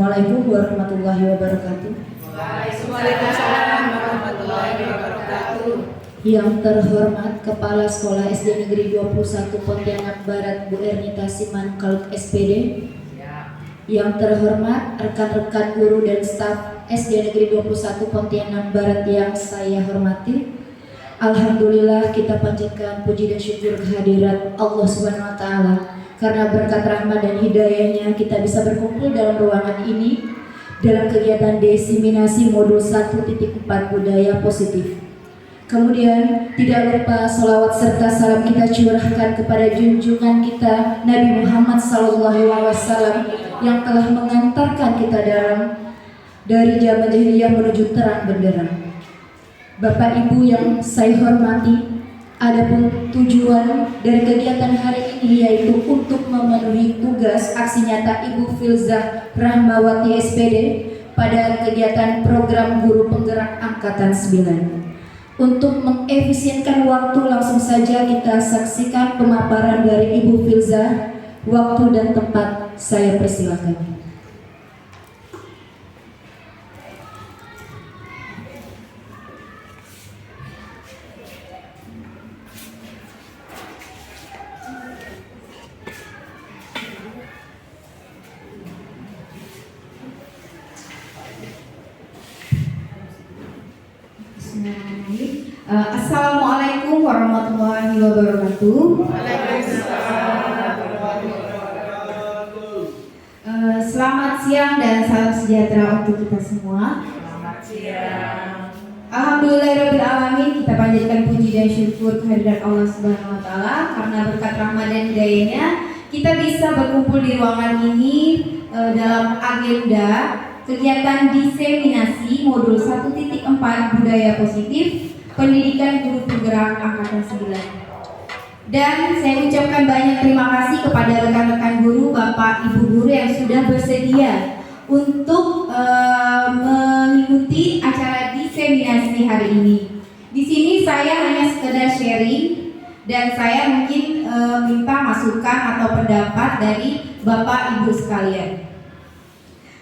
Assalamualaikum warahmatullahi wabarakatuh. Waalaikumsalam warahmatullahi wabarakatuh. Yang terhormat Kepala Sekolah SD Negeri 21 Pontianak Barat Bu Ernita Simanukal SPD. Yang terhormat rekan-rekan guru dan staf SD Negeri 21 Pontianak Barat yang saya hormati. Alhamdulillah kita panjatkan puji dan syukur kehadirat Allah Subhanahu wa taala. Karena berkat rahmat dan hidayahnya kita bisa berkumpul dalam ruangan ini dalam kegiatan diseminasi modul 1.4 budaya positif. Kemudian tidak lupa salawat serta salam kita curahkan kepada junjungan kita Nabi Muhammad SAW yang telah mengantarkan kita dari zaman jahiliyah menuju terang benderang. Bapak Ibu yang saya hormati, adapun tujuan dari kegiatan hari ini yaitu untuk memenuhi tugas aksi nyata Ibu Filzah Rahmawati SPD pada kegiatan program guru penggerak angkatan 9. Untuk mengefisienkan waktu, langsung saja kita saksikan pemaparan dari Ibu Filzah. Waktu dan tempat saya persilakan. Assalamualaikum warahmatullahi wabarakatuh. Selamat siang dan salam sejahtera untuk kita semua. Selamat siang. Alhamdulillahirabbil alamin, kita panjatkan puji dan syukur kehadirat Allah Subhanahu wa taala karena berkat rahmat dan hidayahnya kita bisa berkumpul di ruangan ini dalam agenda kegiatan diseminasi modul 1.4 budaya positif pendidikan guru penggerak angkatan 9. Dan saya ucapkan banyak terima kasih kepada rekan-rekan guru, Bapak Ibu guru yang sudah bersedia untuk mengikuti acara diseminasi hari ini. Di sini saya hanya sekedar sharing dan saya mungkin minta masukan atau pendapat dari Bapak Ibu sekalian.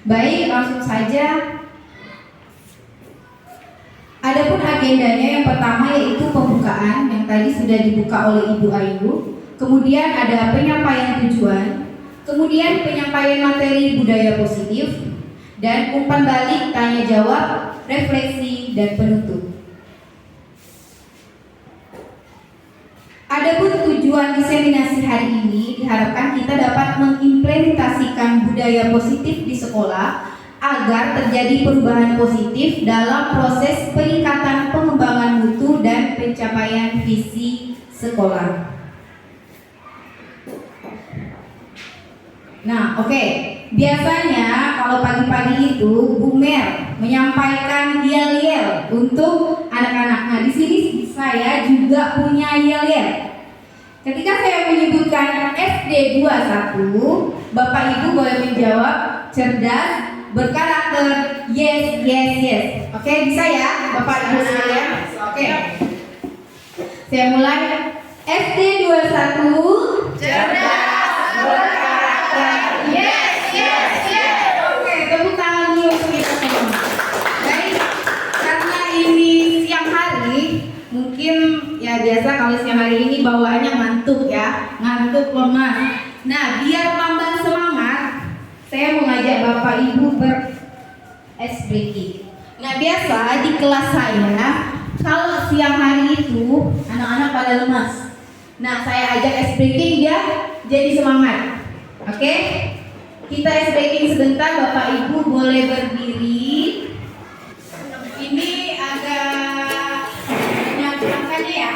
Baik, langsung saja. Adapun agendanya yang pertama yaitu pembukaan yang tadi sudah dibuka oleh Ibu Ayu. Kemudian ada penyampaian tujuan, kemudian penyampaian materi budaya positif, dan umpan balik, tanya jawab, refleksi, dan penutup. Adapun tujuan diseminasi hari ini diharapkan kita dapat mengimplementasikan budaya positif di sekolah agar terjadi perubahan positif dalam proses peningkatan pengembangan mutu dan pencapaian visi sekolah. Nah, oke. Biasanya kalau pagi-pagi itu Bu Mer menyampaikan yel-yel untuk anak-anak. Nah, di sini saya juga punya yel-yel. Ketika saya menyebutkan SD 21, Bapak Ibu boleh menjawab cerdas, berkarakter, yes, yes, yes. Oke, bisa ya Bapak Ibu sekalian? Oke. Saya mulai. SD 21 cerdas, berkarakter, yes, yes, yes. Oke, tepuk tangan dulu untuk kita semua. Baik, karena ini siang hari, mungkin ya biasa kalau siang hari ini bawaannya ngantuk ya, ngantuk lemas. Nah, biar tambah semangat, saya mengajak Bapak Ibu ice breaking. Nah, biasa di kelas saya kalau siang hari itu anak-anak pada lemas. Nah, saya ajak ice breaking dia jadi semangat. Oke? Kita ice breaking sebentar, Bapak Ibu boleh berdiri. Ini agak menyampaikannya ya.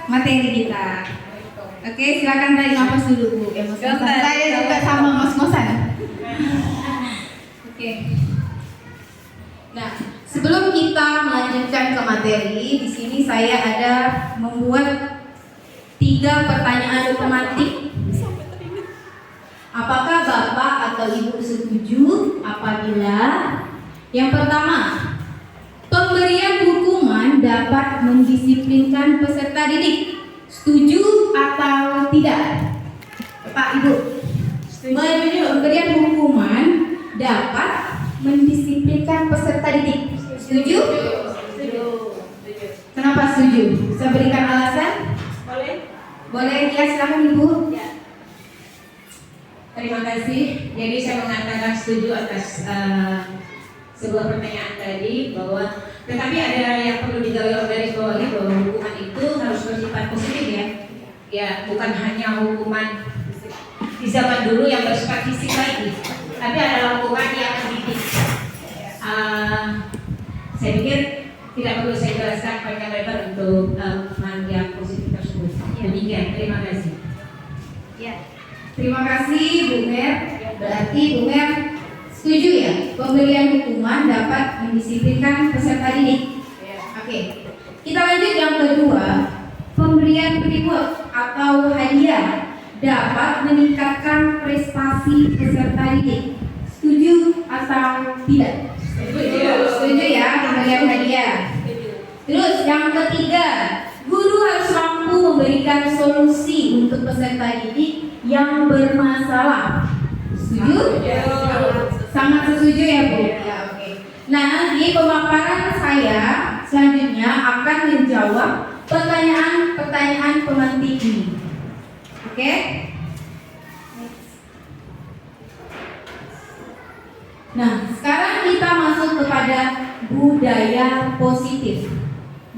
materi kita. Oke, silakan tarik nafas dulu Bu. Saya juga sama ngos-ngosan. Oke. Nah, sebelum kita melanjutkan ke materi, di sini saya ada membuat 3 pertanyaan otomatik. Apakah Bapak atau Ibu setuju apabila yang pertama, pemberian hukuman dapat mendisiplinkan peserta didik? Setuju atau tidak? Bapak Ibu, pemberian hukuman dapat mendisiplinkan peserta didik. Setuju? Kenapa setuju? Saya berikan alasan? Boleh ya, silakan Ibu. Terima kasih. Jadi saya mengatakan setuju atas sebuah pertanyaan tadi bahwa tetapi ada yang perlu digarisbawahi bahwa hukuman itu harus bersifat positif ya. Ya, bukan hanya hukuman di zaman dulu yang bersifat fisik lagi, tapi adalah hukuman yang mendidik. Saya pikir tidak perlu saya jelaskan panjang lebar untuk hukuman yang positif tersebut. Demikian, terima kasih. Ya. Terima kasih Bu Mer. Berarti Bu Mer setuju ya, pemberian hukuman dapat mendisiplinkan peserta didik. Oke. Kita lanjut yang kedua, pemberian reward atau hadiah dapat meningkatkan prestasi peserta didik. Setuju atau tidak? Setuju ya, pemberian hadiah. Terus yang ketiga, guru harus mampu memberikan solusi untuk peserta didik yang bermasalah. Setuju? Sangat setuju ya Bu. Ya, oke. Nah, di pemaparan saya selanjutnya akan menjawab pertanyaan-pertanyaan pemantik ini. Oke? Nah, sekarang kita masuk kepada budaya positif.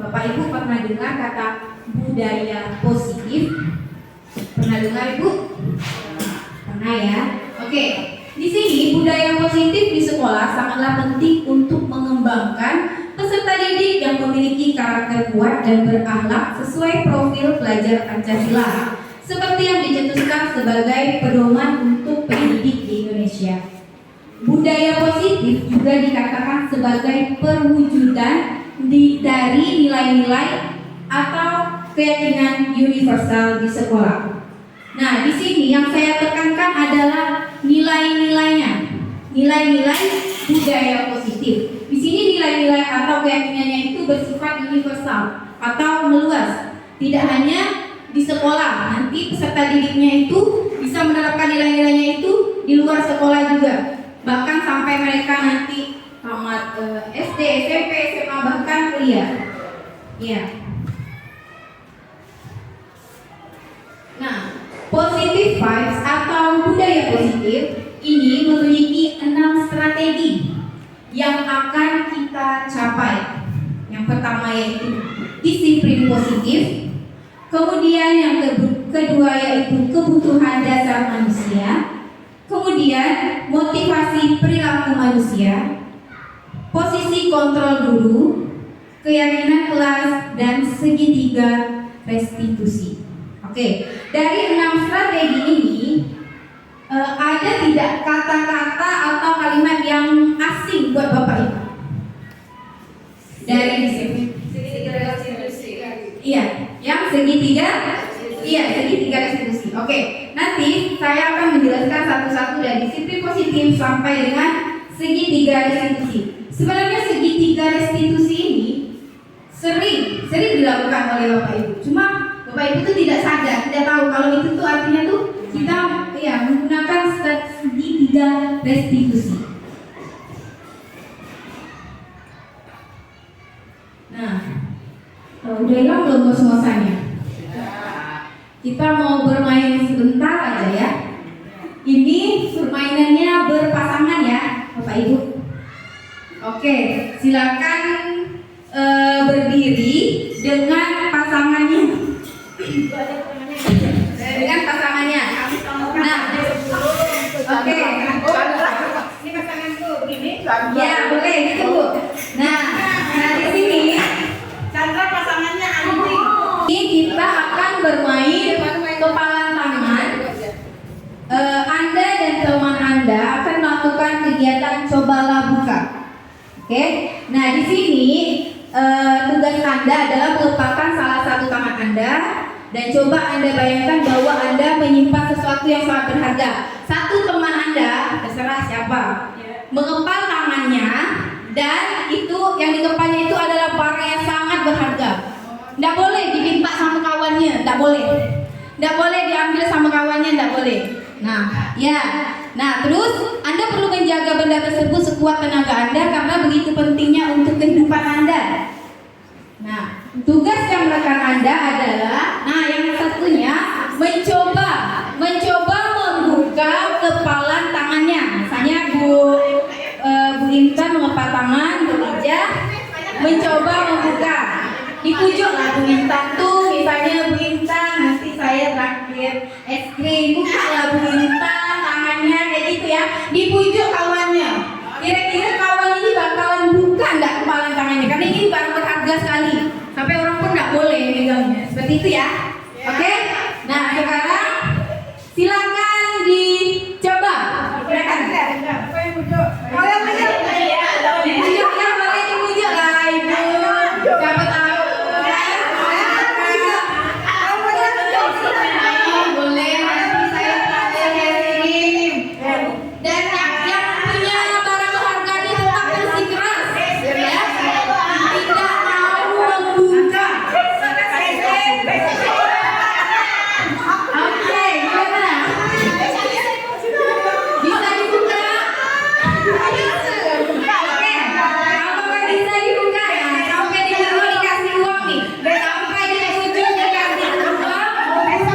Bapak Ibu pernah dengar kata budaya positif? Pernah dengar Ibu? Pernah ya? Oke. Di sini budaya positif di sekolah sangatlah penting untuk mengembangkan peserta didik yang memiliki karakter kuat dan berakhlak sesuai profil pelajar Pancasila, seperti yang dicetuskan sebagai pedoman untuk pendidik di Indonesia. Budaya positif juga dikatakan sebagai perwujudan dari nilai-nilai atau keyakinan universal di sekolah. Nah, di sini yang saya tekankan adalah nilai-nilainya, nilai-nilai budaya positif. Di sini nilai-nilai atau keyakinannya itu bersifat universal atau meluas, tidak hanya di sekolah. Nanti peserta didiknya itu bisa menerapkan nilai-nilainya itu di luar sekolah juga, bahkan sampai mereka nanti tamat SD, SMP, SMA, bahkan kuliah. Ya. Nah, positive vibes atau budaya positif ini memiliki 6 strategi yang akan kita capai. Yang pertama yaitu disiplin positif, kemudian yang kedua yaitu kebutuhan dasar manusia, kemudian motivasi perilaku manusia, posisi kontrol guru, keyakinan kelas, dan segitiga restitusi. Oke, dari 6 strategi ini ada tidak kata-kata atau kalimat yang asing buat Bapak Ibu? Dari segitiga restitusi. Iya, yang segitiga. Iya, segitiga restitusi. Oke, nanti saya akan menjelaskan satu-satu dari disiplin positif sampai dengan segitiga restitusi. Sebenarnya segitiga restitusi ini sering dilakukan oleh Bapak Ibu. Cuma Bapak Ibu itu tidak sadar, tidak tahu kalau itu tuh artinya tuh kita menggunakan segitiga restitusi. Nah, udah hilang belum ngos-ngosannya? Kita mau bermain sebentar aja ya. Ini permainannya berpasangan ya, Bapak Ibu. Oke, silakan berdiri dengan pasangannya. Dengan pasangannya. Nah, oke. Ini pasanganku begini. Ya, boleh gitu Bu. Nah di sini Chandra pasangannya Andri. ini kita akan bermain kepalan tangan. Anda dan teman Anda akan melakukan kegiatan cobalah buka. Oke. Nah, di sini tugas Anda adalah meletakkan salah satu tangan Anda dan coba Anda bayangkan bahwa Anda menyimpan sesuatu yang sangat berharga. Satu teman Anda, terserah siapa, mengepal tangannya dan itu yang dikepalnya itu adalah barang yang sangat berharga. Tidak boleh diminta sama kawannya, tidak boleh. Tidak boleh diambil sama kawannya, tidak boleh. Nah, ya. Nah, terus Anda perlu menjaga benda tersebut sekuat tenaga Anda karena begitu pentingnya untuk kehidupan Anda. Nah, tugas yang rekan Anda adalah, nah yang satunya mencoba membuka kepalan tangannya. Misalnya Bu Intan mengepal tangan, Bu Ija mencoba membuka. Dipujuk lah Bu Intan tuh, misalnya Bu Intan, nanti saya traktir es krim, buka lah Bu Intan tangannya kayak gitu ya. Dipujuk kawannya. Kira-kira kawan ini bakalan buka enggak kepalan tangannya? Karena ini barang berharga sekali. Sampai orang pun enggak boleh megangnya. Seperti itu ya. Oke? Nah, sekarang silakan dicoba. Silakan. Oh, yang pujuk. Dipujuk ya, boleh dipujuk lah Ibu. Siapa tahu kan? Boleh nanti saya traktir es krim. Dan yang punya barang berharga ini tetap bersikeras ya. Tidak mau membuka. Oke, gimana? Bisa dibuka? Oke, apakah bisa dibuka ya? Sampai di ujung dikasih uang nih. Sampai di ujung dikasih uang. Apakah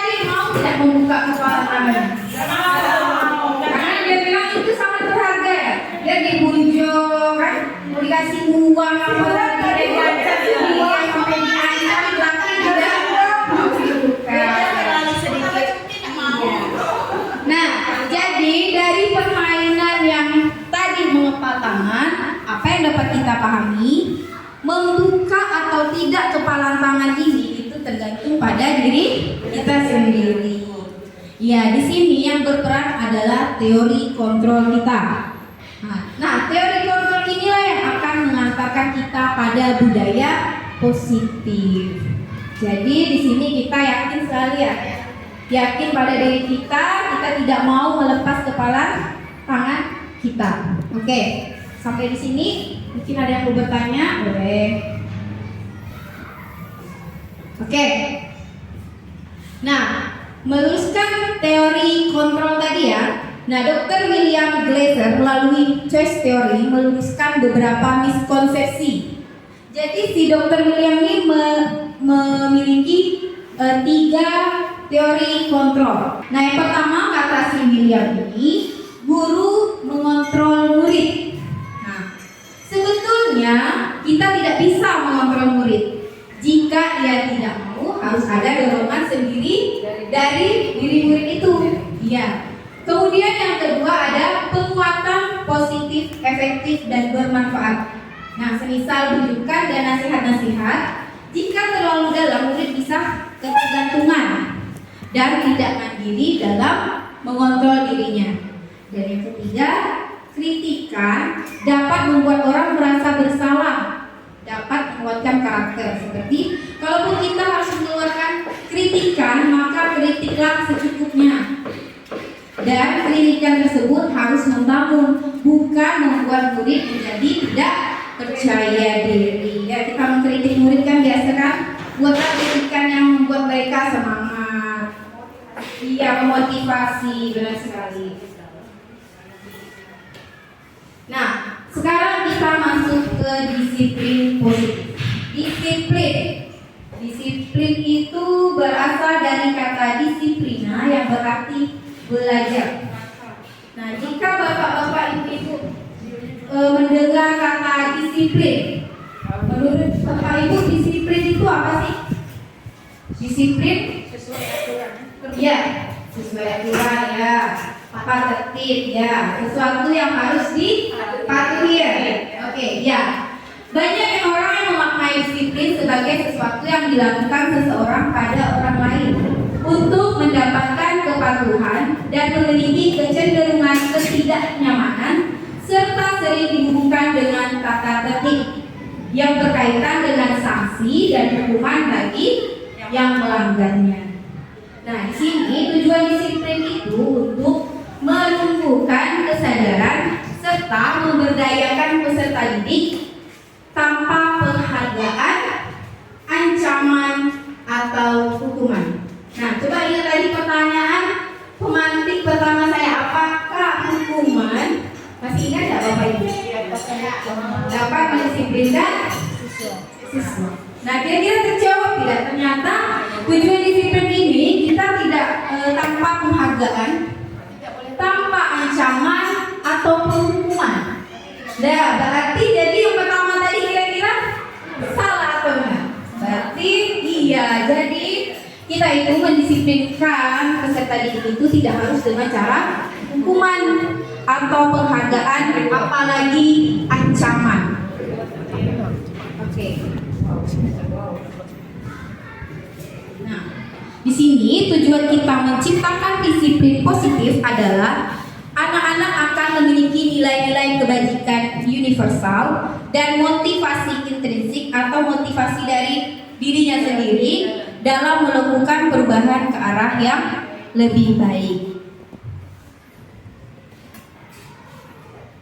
Anda mau membuka kepala tangannya? Karena dia bilang itu sangat berharga ya. Dia dibujuk kan, mau dikasih uang apa lagi, dia diajak dia sampai diancam tapi tidak mau dibuka. Nah, jadi dari permainan yang tadi mengepal tangan, apa yang dapat kita pahami? Membuka atau tidak kepalan tangan ini itu tergantung pada diri kita sendiri. Ya, di sini yang berperan adalah teori kontrol kita. Nah, teori kontrol inilah yang akan mengantarkan kita pada budaya positif. Jadi di sini kita yakin sekali ya, yakin pada diri kita tidak mau melepas kepala tangan kita. Oke, sampai di sini mungkin ada yang mau bertanya, boleh. Oke. Nah, meluruskan teori kontrol tadi ya. Nah, Dr. William Glasser melalui choice theory meluruskan beberapa miskonsepsi. Jadi si Dr. William ini memiliki 3 teori kontrol. Nah, yang pertama kata si William ini, guru mengontrol murid. Nah, sebetulnya kita tidak bisa mengontrol murid. Jika ia tidak mau, harus ada dorongan sendiri dari diri murid itu. Ya. Kemudian yang kedua ada penguatan positif, efektif dan bermanfaat. Nah, semisal rujukan dan nasihat-nasihat, jika terlalu dalam murid bisa ketergantungan dan tidak mandiri dalam mengontrol dirinya. Dan yang ketiga, kritikan dapat membuat orang merasa bersalah, dapat menguatkan karakter. Seperti kalaupun kita harus mengeluarkan kritikan, maka kritiklah secukupnya. Dan kritikan tersebut harus membangun, bukan membuat murid menjadi tidak percaya diri. Ya, kita mengkritik murid kan biasa kan, buatlah kritikan yang membuat mereka semangat. Iya, memotivasi, benar sekali. Nah, sekarang kita masuk ke disiplin positif. Disiplin itu berasal dari kata disiplina yang berarti belajar. Nah, jika bapak-bapak ibu-ibu mendengar kata disiplin, menurut bapak ibu disiplin itu apa sih? Disiplin Sesuai aturan. ya, sesuai aturan ya, tata tertib ya, sesuatu yang harus dipatuhi ya. Oke, ya. Banyak orang yang memaknai disiplin sebagai sesuatu yang dilakukan seseorang pada orang lain untuk mendapatkan kepatuhan dan memiliki kecenderungan ketidaknyamanan serta sering dihubungkan dengan tata tertib yang berkaitan dengan sanksi dan hukuman bagi yang melanggarnya. Nah, di sini tujuan disiplin itu untuk menumbuhkan kesadaran serta memberdayakan peserta didik tanpa penghargaan, ancaman, atau hukuman. Nah, coba ingat tadi pertanyaan pemantik pertama saya, apakah hukuman, masih ingat nggak Bapak Ibu? Dapat mendisiplinkan siswa. Nah, kira-kira terjawab tidak? Ternyata tujuan disiplin ini kita tidak tanpa penghargaan, tanpa ancaman ataupun hukuman. Nah, berarti jadi yang pertama tadi kira-kira salah atau enggak? Berarti iya. Jadi kita itu mendisiplinkan peserta didik itu tidak harus dengan cara hukuman atau penghargaan, apalagi ancaman. Oke. Nah, di sini tujuan kita menciptakan disiplin positif adalah anak-anak akan memiliki nilai-nilai kebajikan universal dan motivasi intrinsik atau motivasi dari dirinya sendiri dalam melakukan perubahan ke arah yang lebih baik.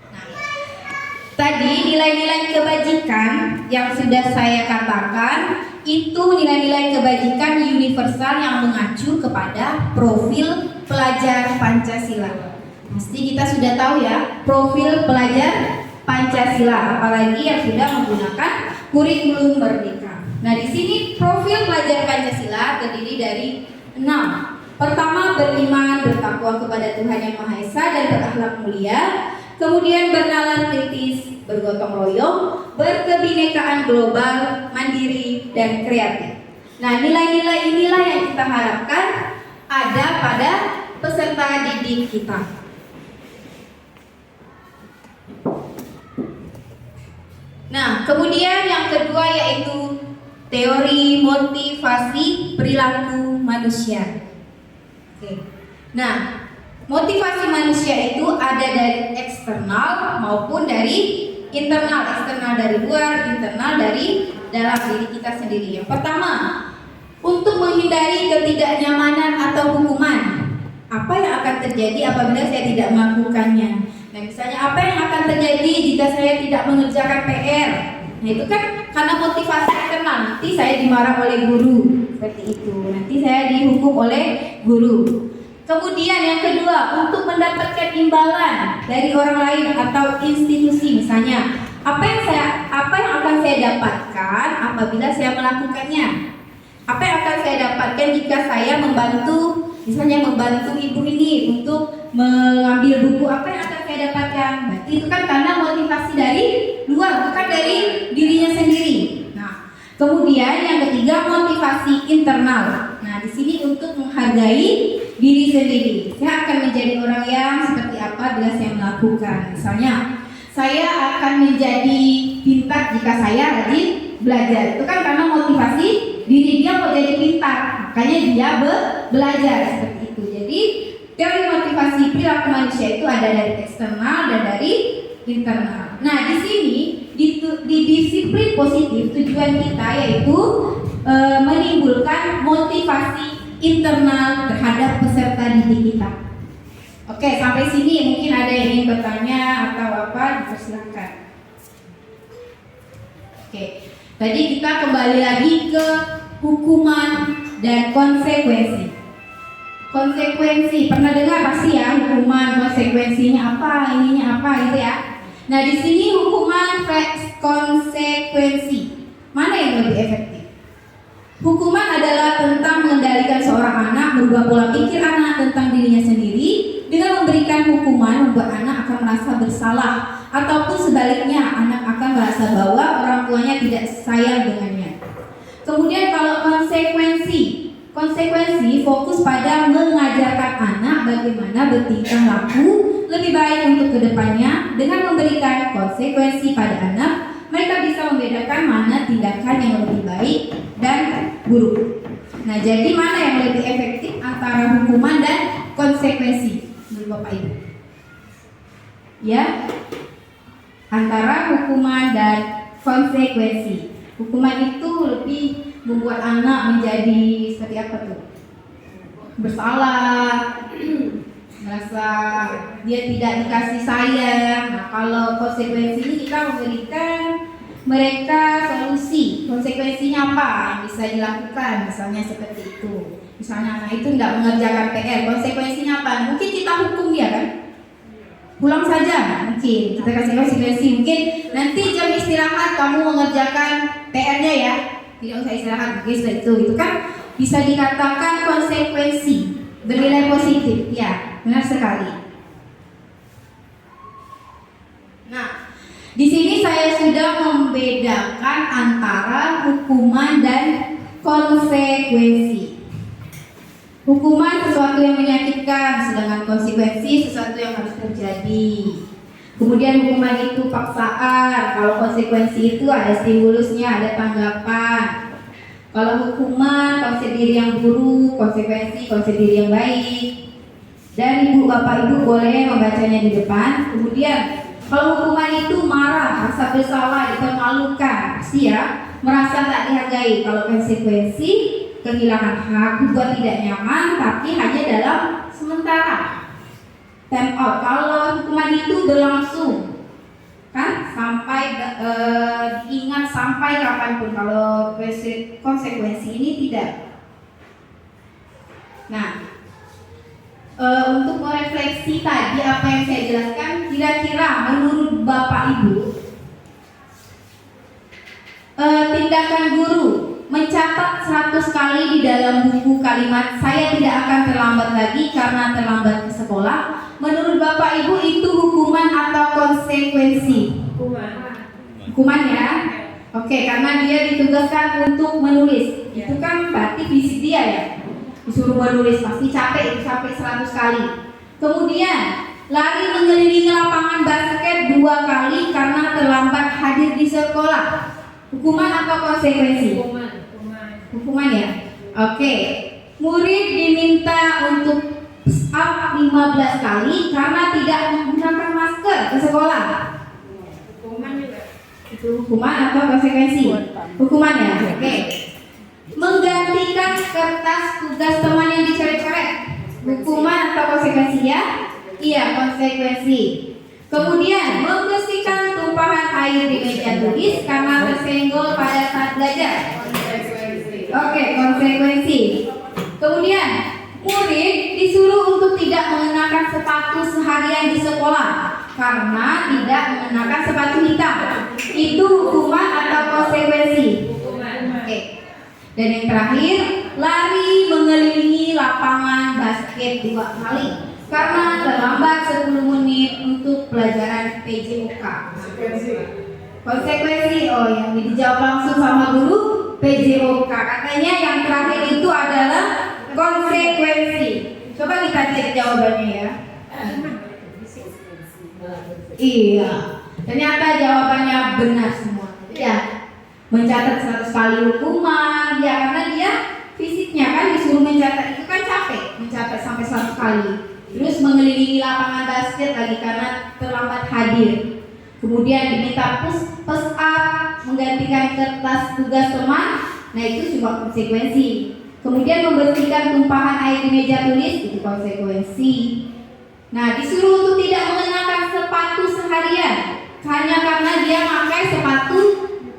Nah, tadi nilai-nilai kebajikan yang sudah saya katakan itu nilai-nilai kebajikan universal yang mengacu kepada profil pelajar Pancasila. Pasti kita sudah tahu ya profil pelajar Pancasila, apalagi yang sudah menggunakan kurikulum merdeka. Nah, di sini profil pelajar Pancasila terdiri dari 6. Pertama, beriman, bertakwa kepada Tuhan Yang Maha Esa dan berakhlak mulia. Kemudian bernalar kritis, bergotong royong, berkebinekaan global, mandiri, dan kreatif. Nah, nilai-nilai inilah yang kita harapkan ada pada peserta didik kita. Nah, kemudian yang kedua yaitu teori motivasi perilaku manusia. Oke. Nah, motivasi manusia itu ada dari eksternal maupun dari internal. Eksternal dari luar, internal dari dalam diri kita sendiri. Yang pertama, untuk menghindari ketidaknyamanan atau hukuman. Apa yang akan terjadi apabila saya tidak melakukannya? Nah, misalnya apa yang akan terjadi jika saya tidak mengerjakan PR? Nah, itu kan karena motivasi internal. Nanti saya dimarah oleh guru, seperti itu. Nanti saya dihukum oleh guru. Kemudian yang kedua, untuk mendapatkan imbalan dari orang lain atau institusi, misalnya apa yang akan saya dapatkan apabila saya melakukannya? Apa yang akan saya dapatkan jika saya membantu, misalnya membantu ibu ini untuk mengambil buku? Apa yang akan saya dapatkan? Berarti itu kan karena motivasi dari luar, bukan dari dirinya sendiri. Nah, kemudian yang ketiga, motivasi internal. Nah, di sini untuk menghargai diri sendiri. Saya akan menjadi orang yang seperti apa bila saya melakukan. Misalnya, saya akan menjadi pintar jika saya rajin belajar. Itu kan karena motivasi diri dia mau jadi pintar, makanya dia belajar seperti itu. Jadi teori motivasi perilaku manusia itu ada dari eksternal dan dari internal. Nah, di sini di disiplin positif tujuan kita yaitu menimbulkan motivasi internal terhadap peserta didik kita. Oke, sampai sini mungkin ada yang ingin bertanya atau apa, dipersilakan. Oke, tadi kita kembali lagi ke hukuman dan konsekuensi. Konsekuensi, pernah dengar pasti ya hukuman, konsekuensinya apa, ininya apa gitu ya. Nah, di sini hukuman konsekuensi. Mana yang lebih efektif? Hukuman adalah tentang mengendalikan seorang anak, merubah pola pikir anak tentang dirinya sendiri. Dengan memberikan hukuman, membuat anak akan merasa bersalah, ataupun sebaliknya, anak akan merasa bahwa orang tuanya tidak sayang dengannya. Kemudian kalau konsekuensi fokus pada mengajarkan anak bagaimana bertingkah laku lebih baik untuk kedepannya. Dengan memberikan konsekuensi pada anak, mereka bisa membedakan mana tindakan yang lebih baik dan buruk. Nah, jadi mana yang lebih efektif antara hukuman dan konsekuensi menurut Bapak Ibu? Ya, antara hukuman dan konsekuensi. Hukuman itu lebih membuat anak menjadi seperti apa tuh? Bersalah, merasa dia tidak dikasih sayang. Nah, kalau konsekuensi ini kita memberikan mereka solusi. Konsekuensinya apa yang bisa dilakukan? Misalnya seperti itu. Misalnya anak itu tidak mengerjakan PR, konsekuensinya apa? Mungkin kita hukum dia kan? Pulang saja, mungkin kita kasih konsekuensi. Mungkin nanti jam istirahat kamu mengerjakan PR-nya ya, tidak usah istirahat, mungkin seperti itu. Itu kan bisa dikatakan konsekuensi bernilai positif, ya, benar sekali. Nah, di sini saya sudah membedakan antara hukuman dan konsekuensi. Hukuman sesuatu yang menyakitkan, sedangkan konsekuensi sesuatu yang harus terjadi. Kemudian hukuman itu paksaan, kalau konsekuensi itu ada stimulusnya, ada tanggapan. Kalau hukuman konsep diri yang buruk, konsekuensi konsep diri yang baik. Dan ibu bapak ibu boleh membacanya di depan. Kemudian kalau hukuman itu marah, rasa bersalah, dipermalukan, pasti ya, merasa tak dihargai. Kalau konsekuensi kehilangan hak, juga tidak nyaman, tapi hanya dalam sementara. Time out. Kalau hukuman itu berlangsung, kan sampai diingat sampai kapanpun. Kalau konsekuensi ini tidak. Nah, untuk merefleksi tadi apa yang saya jelaskan, kira-kira menurut Bapak Ibu, tindakan guru mencatat 100 kali di dalam buku kalimat "saya tidak akan terlambat lagi karena terlambat ke sekolah", menurut Bapak Ibu itu hukuman atau konsekuensi? Hukuman ya. Oke, karena dia ditugaskan untuk menulis. Itu kan berarti fisik dia ya, disuruh menulis, pasti capek itu sampai 100 kali. Kemudian lari mengelilingi lapangan basket 2 kali karena terlambat hadir di sekolah. Hukuman atau konsekuensi? Hukuman ya. Oke. Murid diminta untuk push up 15 kali karena tidak menggunakan masker ke sekolah. Hukuman juga. Itu hukuman atau konsekuensi? Hukuman ya. Oke. Menggantikan kertas tugas teman yang dicoret-coret. Hukuman atau konsekuensi ya? Iya, konsekuensi. Kemudian membersihkan tumpahan air di meja tulis karena tersenggol pada saat belajar. Oke, konsekuensi. Kemudian murid disuruh untuk tidak mengenakan sepatu seharian di sekolah karena tidak mengenakan sepatu hitam. Itu hukuman atau konsekuensi? Oke. Dan yang terakhir, lari mengelilingi lapangan basket 2 kali karena terlambat 10 menit untuk pelajaran PJOK. Konsekuensi. Oh, yang dijawab langsung sama guru, PJOK. Katanya yang terakhir itu adalah konsekuensi. Coba kita cek jawabannya ya. Iya, ternyata jawabannya benar semua. Ya, mencatat 100 kali hukuman. Ya, karena dia fisiknya kan disuruh mencatat itu kan capek, mencatat sampai 100 kali. Terus mengelilingi lapangan basket lagi karena terlambat hadir. Kemudian diminta push up, menggantikan kertas tugas teman. Nah, itu cuma konsekuensi. Kemudian membersihkan tumpahan air di meja tulis, itu konsekuensi. Nah, disuruh untuk tidak mengenakan sepatu seharian hanya karena dia pakai sepatu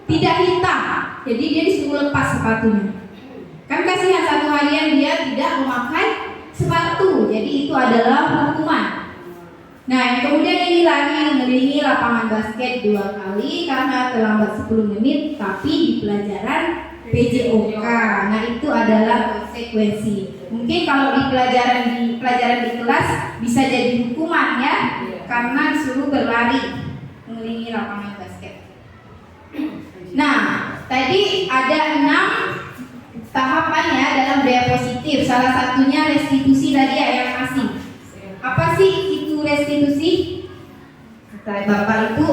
tidak hitam. Jadi dia disuruh lepas sepatunya. Kan kasihan, satu harian dia tidak memakai sepatu. Jadi itu adalah hukuman. Nah, yang kemudian ini lari mengelilingi lapangan basket 2 kali karena terlambat 10 menit, tapi di pelajaran PJOK. Nah, itu adalah konsekuensi. Mungkin kalau di pelajaran di kelas bisa jadi hukuman ya, karena disuruh berlari mengelilingi lapangan basket. Nah, tadi ada 6 tahapan ya dalam budaya positif. Salah satunya restitusi tadi ya yang masih. Apa sih itu restitusi? Kata Bapak itu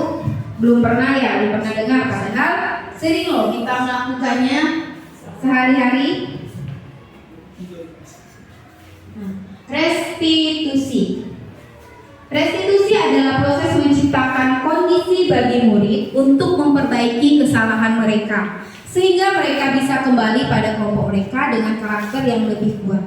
belum pernah dengar, padahal sering loh kita melakukannya sehari-hari. Restitusi. Restitusi adalah proses menciptakan kondisi bagi murid untuk memperbaiki kesalahan mereka, sehingga mereka bisa kembali pada kelompok mereka dengan karakter yang lebih kuat.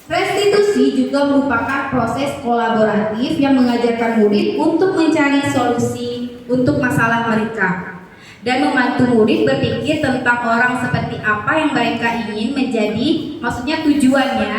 Restitusi juga merupakan proses kolaboratif yang mengajarkan murid untuk mencari solusi untuk masalah mereka dan membantu murid berpikir tentang orang seperti apa yang mereka ingin menjadi, maksudnya tujuannya,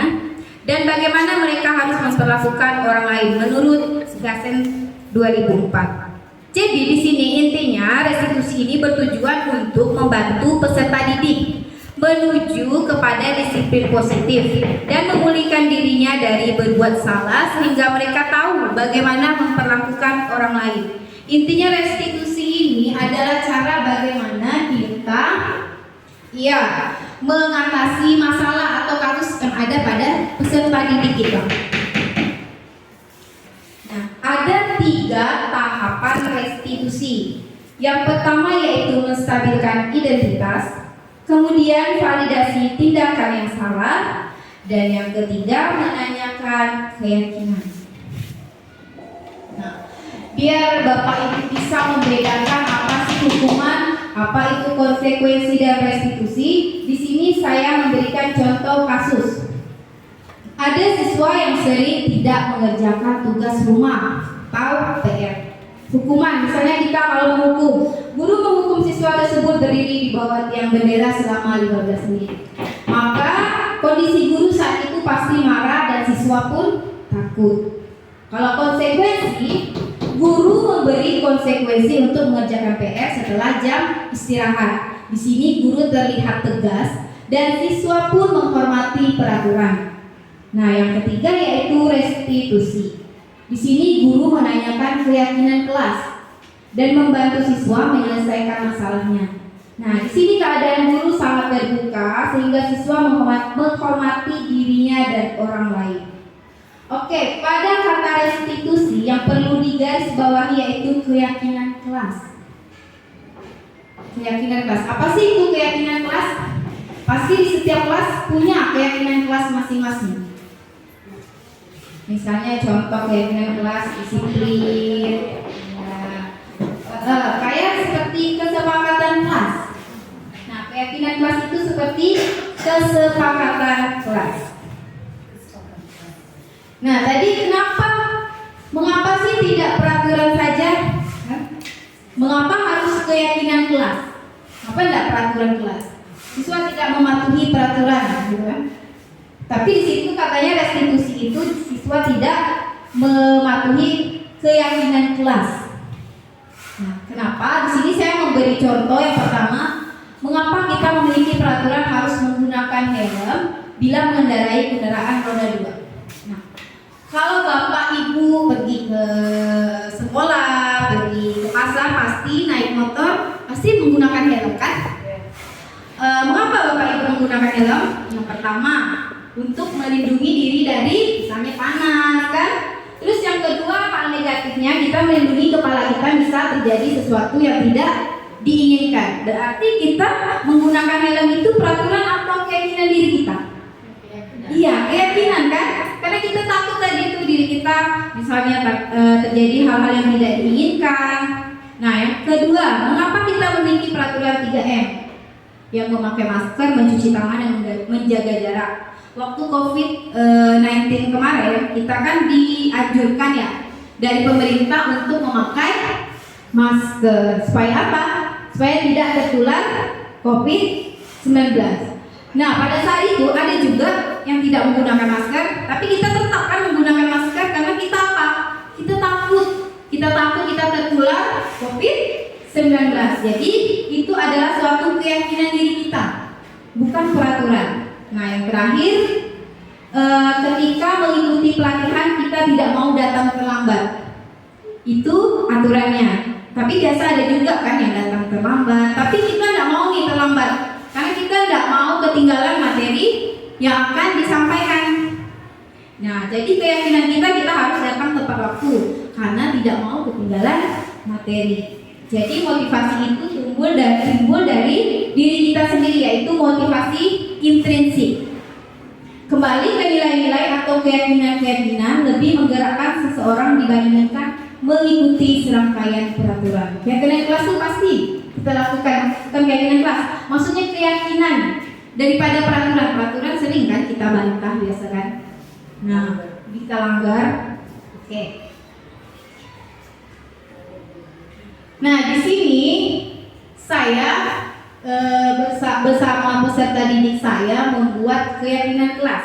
dan bagaimana mereka harus memperlakukan orang lain menurut Gasen 2004. Jadi di sini intinya restitusi ini bertujuan untuk membantu peserta didik menuju kepada disiplin positif dan memulihkan dirinya dari berbuat salah sehingga mereka tahu bagaimana memperlakukan orang lain. Intinya restitusi ini adalah cara bagaimana kita mengatasi masalah atau kasus yang ada pada peserta didik kita. Nah, ada 3 tahapan restitusi. Yang pertama yaitu menstabilkan identitas, kemudian validasi tindakan yang salah, dan yang ketiga menanyakan keyakinan. Nah, biar Bapak Ibu bisa membedakan apa sih hukuman, apa itu konsekuensi dan restitusi, di sini saya memberikan contoh kasus. Ada siswa yang sering tidak mengerjakan tugas rumah atau PR. Hukuman, misalnya kita kalau menghukum, guru menghukum siswa tersebut berdiri di bawah tiang bendera selama 15 menit. Maka kondisi guru saat itu pasti marah dan siswa pun takut. Kalau konsekuensi, guru memberi konsekuensi untuk mengerjakan PR setelah jam istirahat. Di sini guru terlihat tegas dan siswa pun menghormati peraturan. Nah, yang ketiga yaitu restitusi. Di sini guru menanyakan keyakinan kelas dan membantu siswa menyelesaikan masalahnya. Nah, di sini keadaan guru sangat terbuka sehingga siswa menghormati dirinya dan orang lain. Oke, pada kata restitusi yang perlu digarisbawahi yaitu keyakinan kelas. Keyakinan kelas. Apa sih itu keyakinan kelas? Pasti di setiap kelas punya keyakinan kelas masing-masing. Misalnya contoh keyakinan kelas disiplin, kayak seperti kesepakatan kelas. Nah, keyakinan kelas itu seperti kesepakatan kelas. Nah, tadi mengapa sih tidak peraturan saja? Mengapa harus keyakinan kelas? Apa tidak peraturan kelas? Siswa tidak mematuhi peraturan, gitu kan? Tapi di situ katanya restitusi itu siswa tidak mematuhi keyakinan kelas. Nah, kenapa? Di sini saya memberi contoh yang pertama, mengapa kita memiliki peraturan harus menggunakan helm bila mengendarai kendaraan roda 2. Nah, kalau Bapak Ibu pergi ke sekolah, pergi ke pasar, pasti naik motor, pasti menggunakan helm kan? Mengapa Bapak Ibu menggunakan helm? Yang pertama, untuk melindungi diri dari misalnya panas kan. Terus yang kedua, hal negatifnya kita melindungi kepala kita bisa terjadi sesuatu yang tidak diinginkan. Berarti kita menggunakan helm itu peraturan atau keyakinan diri kita? Iya, keyakinan kan? Karena kita takut tadi itu diri kita misalnya terjadi hal-hal yang tidak diinginkan. Nah, yang kedua, mengapa kita memiliki peraturan 3M? Yang memakai masker, mencuci tangan, dan menjaga jarak. Waktu COVID-19 kemarin kita kan dianjurkan ya dari pemerintah untuk memakai masker. Supaya apa? Supaya tidak tertular COVID-19. Nah, pada saat itu ada juga yang tidak menggunakan masker, tapi kita tetap kan menggunakan masker karena kita apa? kita takut kita tertular COVID-19. Jadi itu adalah suatu keyakinan diri kita, bukan peraturan. Nah, yang terakhir, ketika mengikuti pelatihan kita tidak mau datang terlambat. Itu aturannya. Tapi biasa ada juga kan yang datang terlambat. Tapi kita tidak mau nih terlambat, karena kita tidak mau ketinggalan materi yang akan disampaikan. Nah, jadi keyakinan kita harus datang tepat waktu karena tidak mau ketinggalan materi. Jadi motivasi itu timbul dari diri kita sendiri, yaitu motivasi intrinsik. Kembali ke nilai-nilai atau keyakinan lebih menggerakkan seseorang dibandingkan mengikuti serangkaian peraturan. Keyakinan kelas itu pasti kita lakukan, bukan keyakinan kelas. Maksudnya keyakinan daripada peraturan. Peraturan sering kan kita bantah biasa kan. Nah, kita langgar. Oke. Nah, di sini saya bersama peserta didik saya membuat keyakinan kelas.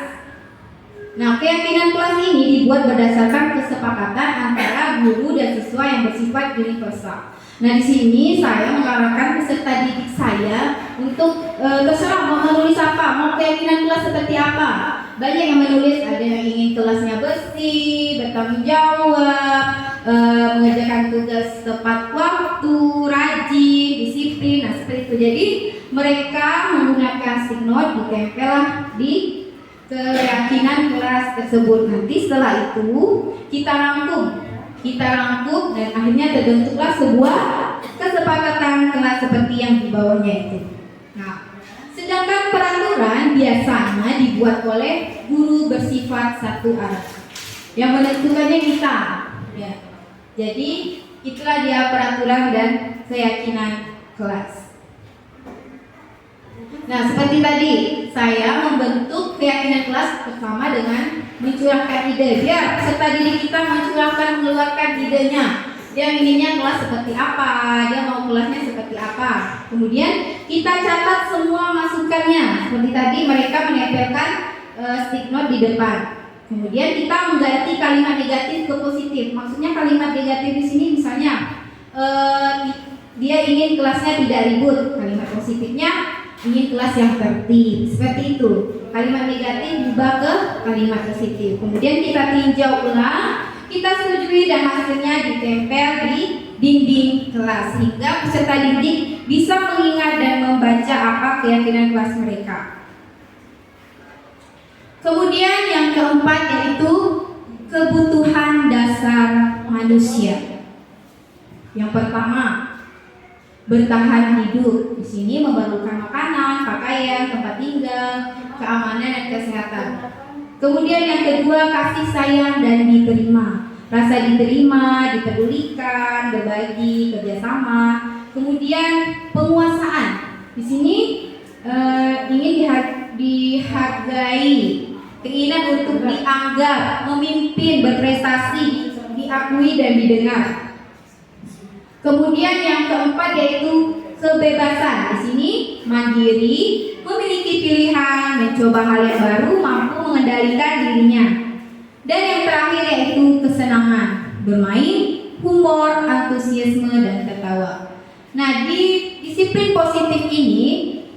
Nah, keyakinan kelas ini dibuat berdasarkan kesepakatan antara guru dan siswa yang bersifat universal. Nah, di sini saya mengarahkan peserta didik saya untuk terserah mau menulis apa, mau keyakinan kelas seperti apa. Banyak yang menulis, ada yang ingin kelasnya bersih, bertanggung jawab, mengerjakan tugas tepat waktu, rajin, disiplin. Nah, seperti itu. Jadi mereka menggunakan stick note ditempel di keyakinan kelas tersebut. Nanti setelah itu kita rangkum dan akhirnya terbentuklah sebuah kesepakatan kelas seperti yang di bawahnya itu. Nah, sedangkan peraturan biasanya dibuat oleh guru bersifat satu arah yang menentukannya kita. Ya. Jadi itulah dia peraturan dan keyakinan kelas. Nah, seperti tadi saya membentuk keyakinan kelas pertama dengan mencurahkan ide. Biar peserta didik kita mengeluarkan idenya. Dia inginnya kelas seperti apa, dia mau kelasnya seperti apa. Kemudian kita catat semua masukannya. Seperti tadi mereka menempelkan stick note di depan. Kemudian kita mengganti kalimat negatif ke positif. Maksudnya kalimat negatif di sini misalnya dia ingin kelasnya tidak ribut. Kalimat positifnya ingin kelas yang tertib. Seperti itu. Kalimat negatif berubah ke kalimat positif. Kemudian kita tinjau ulang, kita setujui dan hasilnya ditempel di dinding kelas sehingga peserta didik bisa mengingat dan membaca apa keyakinan kelas mereka. Kemudian yang keempat yaitu kebutuhan dasar manusia. Yang pertama, bertahan hidup. Di sini memerlukan makanan, pakaian, tempat tinggal, keamanan dan kesehatan. Kemudian yang kedua, kasih sayang dan diterima. Rasa diterima, dipedulikan, berbagi, kerjasama. Kemudian penguasaan. Di sini ingin dihargai, keinginan untuk dianggap, memimpin, berprestasi, diakui dan didengar. Kemudian yang keempat yaitu kebebasan. Di sini mandiri, memiliki pilihan, mencoba hal yang baru, mampu mengendalikan dirinya. Dan yang terakhir yaitu kesenangan, bermain, humor, antusiasme dan tertawa. Nah, di disiplin positif ini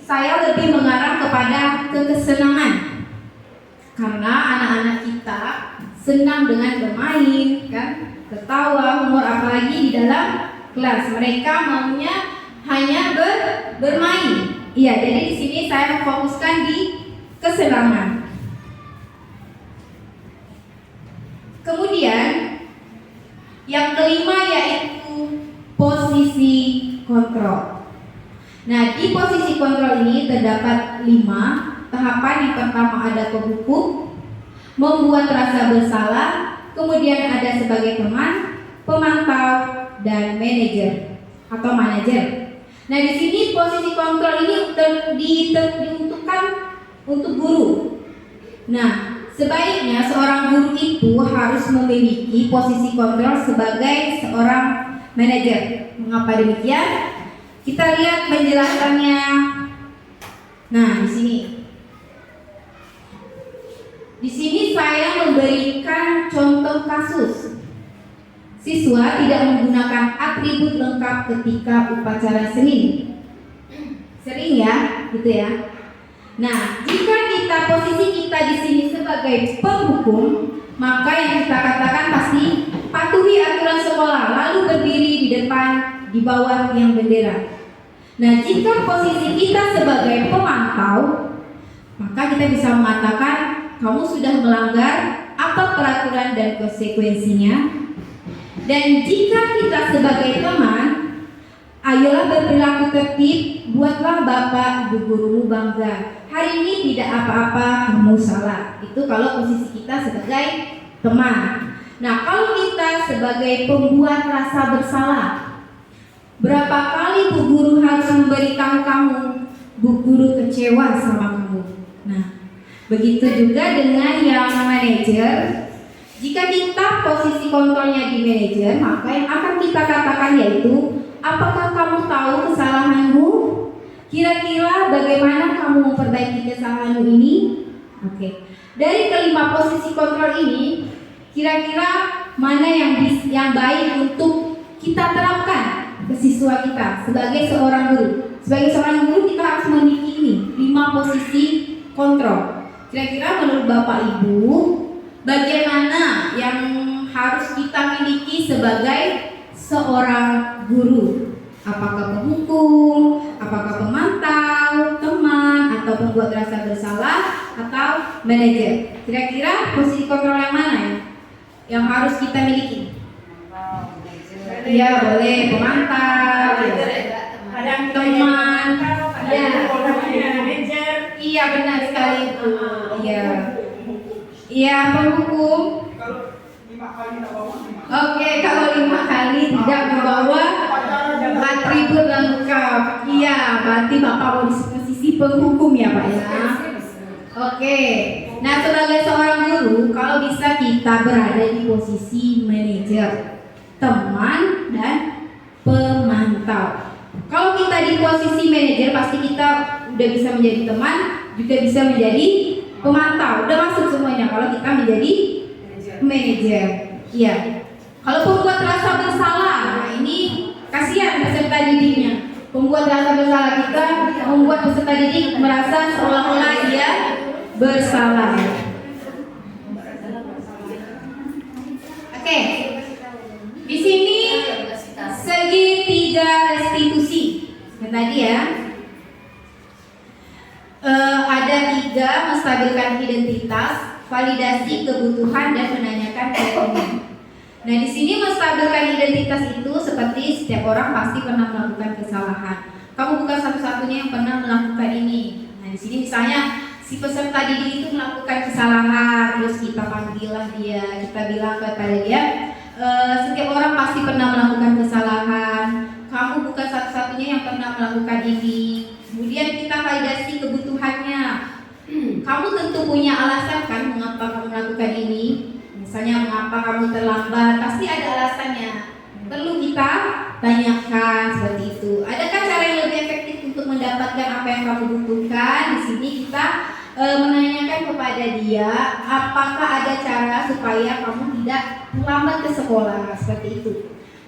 saya lebih mengarah kepada kesenangan. Karena anak-anak kita senang dengan bermain, kan, tertawa, humor, apalagi di dalam kelas. Mereka maunya hanya bermain. Iya, jadi di sini saya fokuskan di kesenangan. Kemudian yang kelima yaitu posisi kontrol. Nah, di posisi kontrol ini terdapat 5 tahapan. Yang pertama ada penghukum, membuat rasa bersalah, kemudian ada sebagai teman, pemantau, dan manajer atau manajer. Nah, di sini posisi kontrol ini diuntukkan untuk guru. Nah, sebaiknya seorang guru itu harus memiliki posisi kontrol sebagai seorang manajer. Mengapa demikian? Kita lihat penjelasannya. Nah, di sini. Di sini saya memberikan contoh kasus. siswa tidak menggunakan atribut lengkap ketika upacara seni. Sering ya, gitu ya. Nah, jika posisi kita di sini sebagai penghukum, maka yang kita katakan pasti patuhi aturan sekolah, lalu berdiri di depan, di bawah tiang bendera. Nah, jika posisi kita sebagai pemantau, maka kita bisa mengatakan kamu sudah melanggar apa peraturan dan konsekuensinya. Dan jika kita sebagai teman, ayolah berperilaku tertib, buatlah bapak ibu gurumu bangga. Hari ini tidak apa-apa, kamu salah. Itu kalau posisi kita sebagai teman. Nah, kalau kita sebagai pembuat rasa bersalah, berapa kali bu guru harus memberitahu kamu, bu guru kecewa sama kamu. Nah, begitu juga dengan yang manajer. Jika kita posisi kontrolnya di manajer, maka yang akan kita katakan yaitu, apakah kamu tahu kesalahanmu? Kira-kira bagaimana kamu memperbaiki kesalahanmu ini? Oke. Dari kelima posisi kontrol ini, kira-kira mana yang baik untuk kita terapkan ke siswa kita sebagai seorang guru? Sebagai seorang guru kita harus memiliki ini 5 posisi kontrol. Kira-kira menurut Bapak Ibu, bagaimana yang harus kita miliki sebagai seorang guru? Apakah penghukum, apakah pemantau, teman, atau pembuat rasa bersalah, atau manajer? Kira-kira posisi kontrol yang mana yang harus kita miliki? Iya, boleh pemantau, teman, ya. Iya, benar sekali. Iya, penghukum. Oke, kalau 5 kali tidak membawa atribut lengkap. Iya, berarti Bapak mau di posisi penghukum ya Pak ya. Oke. Nah, sebagai seorang guru, kalau bisa kita berada di posisi manajer, teman, dan pemantau. Kalau kita di posisi manajer, pasti kita udah bisa menjadi teman, juga bisa menjadi pemantau. Udah masuk semuanya kalau kita menjadi manajer. Iya. Kalau pembuat rasa bersalah, nah ini kasihan peserta didiknya. Pembuat rasa bersalah kita membuat peserta didik merasa seolah-olah dia bersalah. Oke. Di sini segitiga restitusi. Yang tadi ya. Ada 3: menstabilkan identitas, validasi kebutuhan, dan menanyakan keyakinan. Nah, di sini menstabilkan identitas itu seperti setiap orang pasti pernah melakukan kesalahan. Kamu bukan satu-satunya yang pernah melakukan ini. Nah, di sini misalnya si peserta didik itu melakukan kesalahan, terus kita panggillah dia, kita bilang kepada dia, setiap orang pasti pernah melakukan kesalahan. Kamu bukan satu-satunya yang pernah melakukan ini. Kemudian kita validasi kebutuhannya. Kamu tentu punya alasan kan mengapa kamu melakukan ini. Misalnya mengapa kamu terlambat, pasti ada alasannya. Perlu kita tanyakan seperti itu. Adakah cara yang lebih efektif untuk mendapatkan apa yang kamu butuhkan? Di sini kita menanyakan kepada dia, apakah ada cara supaya kamu tidak terlambat ke sekolah, seperti itu.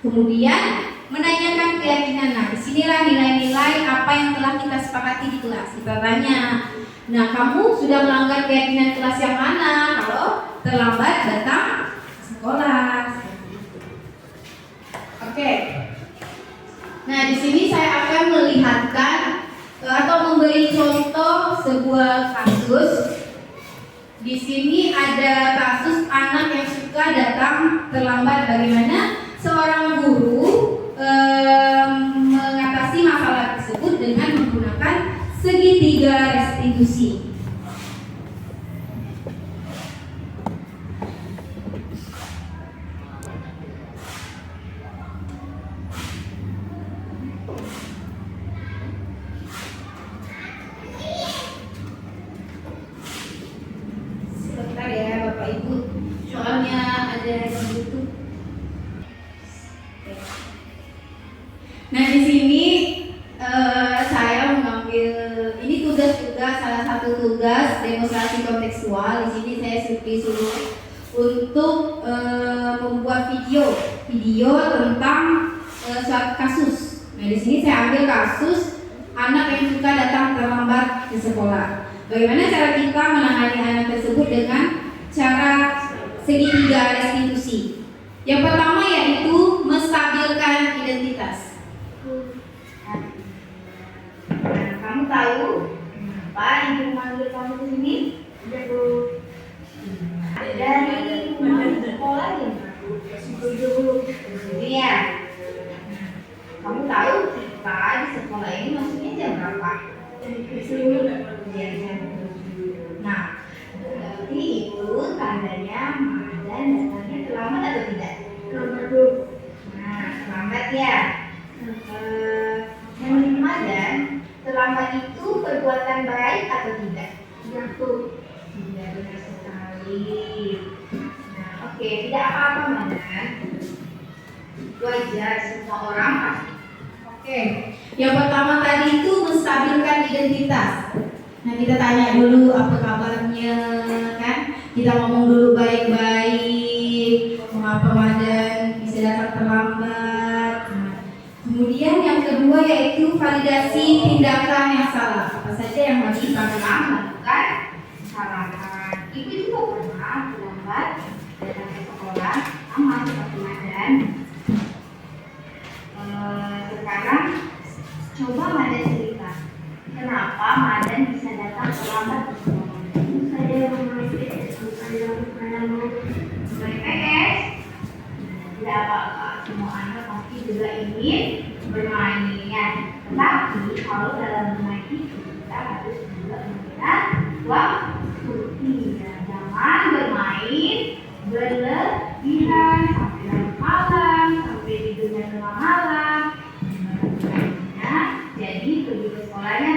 Kemudian menanyakan keyakinan. Nah, disinilah nilai-nilai apa yang telah kita sepakati di kelas. Kita tanya, nah kamu sudah melanggar keyakinan kelas yang mana kalau terlambat datang sekolah? Oke. Nah, di sini saya akan melihatkan atau memberi contoh sebuah kasus. Di sini ada kasus anak yang suka datang terlambat. Bagaimana seorang guru mengatasi masalah tersebut dengan menggunakan segitiga restitusi. Sebentar ya Bapak Ibu, soalnya ada di YouTube. Nah, di sini saya mengambil ini tugas salah satu tugas demonstrasi kontekstual. Di sini saya disuruh untuk membuat video video tentang suatu kasus. Nah, di sini saya ambil kasus anak yang suka datang terlambat ke sekolah. Bagaimana cara kita menangani anak tersebut dengan cara segitiga restitusi? Yang pertama yaitu menstabilkan identitas. Nah, kamu tahu kenapa ibu memanggil kamu ke sini? Dari rumah sekolah ya? Iya. Kamu tahu kita di sekolah ini masuknya jam berapa? Nah, berarti itu tandanya Madan datangnya terlambat atau tidak? Nah, terlambat ya. Menurut Madan, terlambat itu perbuatan baik atau tidak? Tidak, benar sekali. Nah, oke, tidak apa-apa Madan. Wajar, semua orang pasti. Oke, yang pertama tadi itu menstabilkan identitas. Nah, kita tanya dulu apa kabarnya, kan? Kita ngomong dulu baik-baik. Mengapa Madan bisa datang terlambat? Nah, kemudian yang kedua yaitu validasi tindakan yang salah. Apa saja yang harus kita lakukan? Kesalahan. Ibu juga pernah terlambat datang ke sekolah, sama seperti Madan. Sekarang coba Madan cerita, kenapa Madan bisa datang terlambat ke sekolah? Saya bermain PS, tidak apa-apa, semua anak pasti juga ingin bermain ya. Tetapi kalau dalam bermain itu kita harus juga menggunakan waktu. Jangan bermain berlebihan sampai larut malam, sampai tidurnya tengah malam. Jadi pergi ke sekolahnya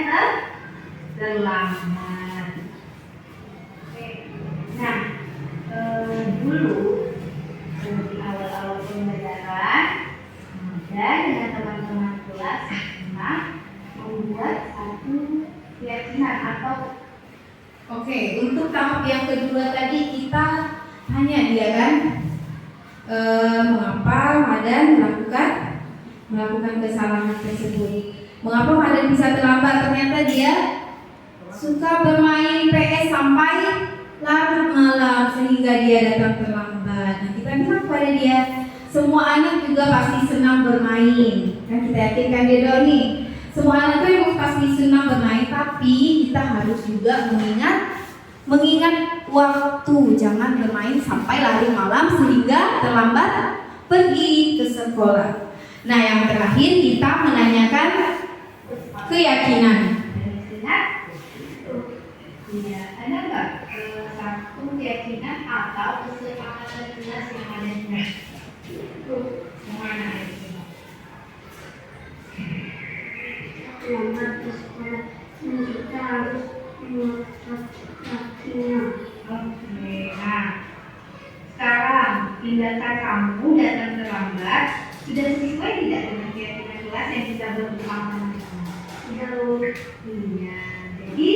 terlambat. Nah, dulu di awal-awal pembelajaran, dan dengan teman-teman kelas pernah membuat satu keyakinan atau untuk tahap yang kedua tadi kita tanya dia kan, mengapa Madan melakukan kesalahan tersebut? Mengapa Madan bisa terlambat? Ternyata dia suka bermain PS sampai larut malam sehingga dia datang terlambat. Nah, kita bilang pada dia, semua anak juga pasti senang bermain. Kan kita yakinkan dia dong nih. Semua anak itu memang pasti senang bermain, tapi kita harus juga mengingat waktu. Jangan bermain sampai larut malam sehingga terlambat pergi ke sekolah. Nah, yang terakhir kita menanyakan keyakinan. Ya, ada nggak satu keyakinan atau kesepakatan kelas yang ada di sini? Mana itu? Terlambat ke sekolah, kita harus mengatakannya. Oke, nah sekarang tindakan kamu datang terlambat sudah sesuai tidak dengan keyakinan kelas yang kita bersama-sama? Iya, jadi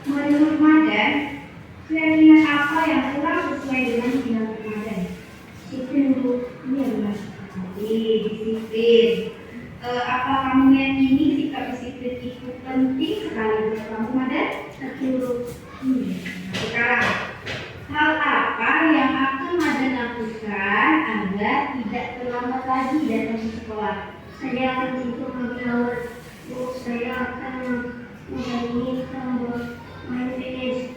menurut Madan, keyakinan apa yang kurang sesuai dengan tindakan Madan? Disiplin, Bu. Iya, benar sekali, disiplin. Apa kamu meyakini sikap disiplin itu penting sekali buat kamu, Madan? Betul. Sekarang, hal apa yang akan Madan lakukan agar tidak terlambat lagi datang ke sekolah? Saya akan tidur lebih awal. Bu, saya akan main PS.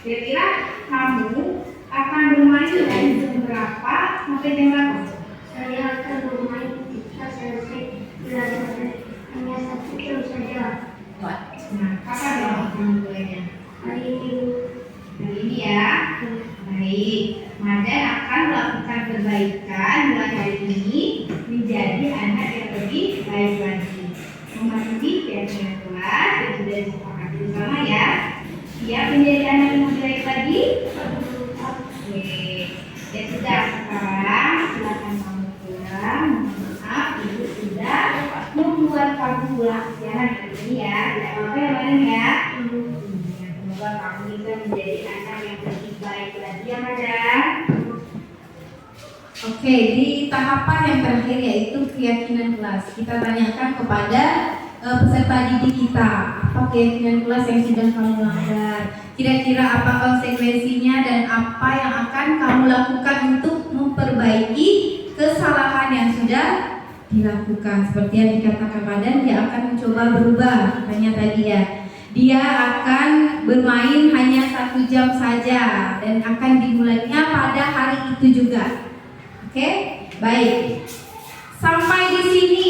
Kira-kira kamu akan bermain dari jam berapa sampai jam berapa? Saya akan bermain ketika selesai belajar hanya 1 jam saja. Nah, kapan kamu mulainya? Hari ini. Hari ini ya. Baik. Madan akan melakukan perbaikan mulai hari ini menjadi anak yang lebih baik lagi. Memasuki keyakinan kelas yang sudah disepakati bersama ya. Siap menjadi anak yang lebih baik lagi? Oke. Ya sudah, sekarang silakan kamu pulang. Maaf, ibu sudah membuat kamu pulang siaran hari ini ya. Tidak apa-apa ya, Madan ya. Semoga kamu bisa menjadi anak yang lebih baik lagi ya, Madan. Oke, di Jadi tahapan yang terakhir yaitu keyakinan kelas. Kita tanyakan kepada peserta didik kita, apa keyakinan kelas yang sudah kamu langgar? Kira-kira apa konsekuensinya dan apa yang akan kamu lakukan untuk memperbaiki kesalahan yang sudah dilakukan? Seperti yang dikatakan Padan, dia akan mencoba berubah. Katanya tadi ya, dia akan bermain hanya 1 jam saja dan akan dimulainya pada hari itu juga. Oke, baik. Sampai di sini,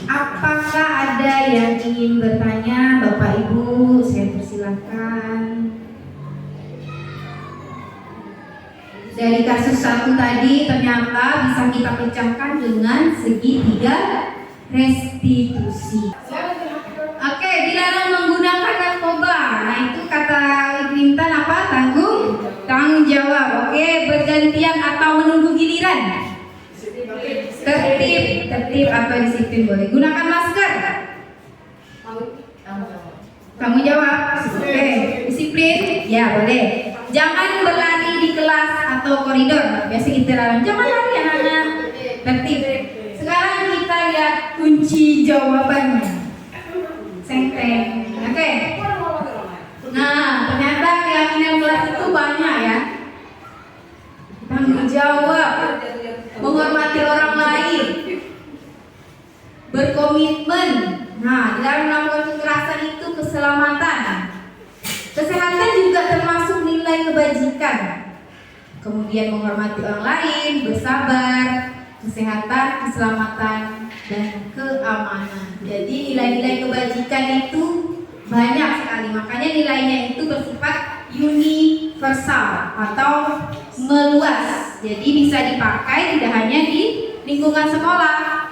apakah ada yang ingin bertanya, Bapak Ibu? Saya persilahkan. Dari kasus 1 tadi ternyata bisa kita pecahkan dengan segitiga restitusi. Oke, dilarang menggunakan narkoba. Nah, itu kata Ibu Intan apa? Tanggung jawab. Oke, bergantian atau menunggu giliran. Tertib atau disiplin boleh. Gunakan masker. Tanggung jawab. Oke, disiplin. Ya, boleh. Jangan berlari di kelas atau koridor. Biasa kita larang. Jangan lari anak-anak. Tertib. Sekarang kita lihat kunci jawabannya. Sengteng. Oke. Nah, ternyata keyakinan kelas itu banyak ya. Tanggung jawab, menghormati orang lain, berkomitmen. Nah, dalam melakukan kekerasan itu keselamatan. Kesehatan juga termasuk nilai kebajikan. Kemudian menghormati orang lain, bersabar, kesehatan, keselamatan, dan keamanan. Jadi nilai-nilai kebajikan itu banyak sekali. Makanya nilainya itu bersifat universal atau meluas. Jadi bisa dipakai tidak hanya di lingkungan sekolah.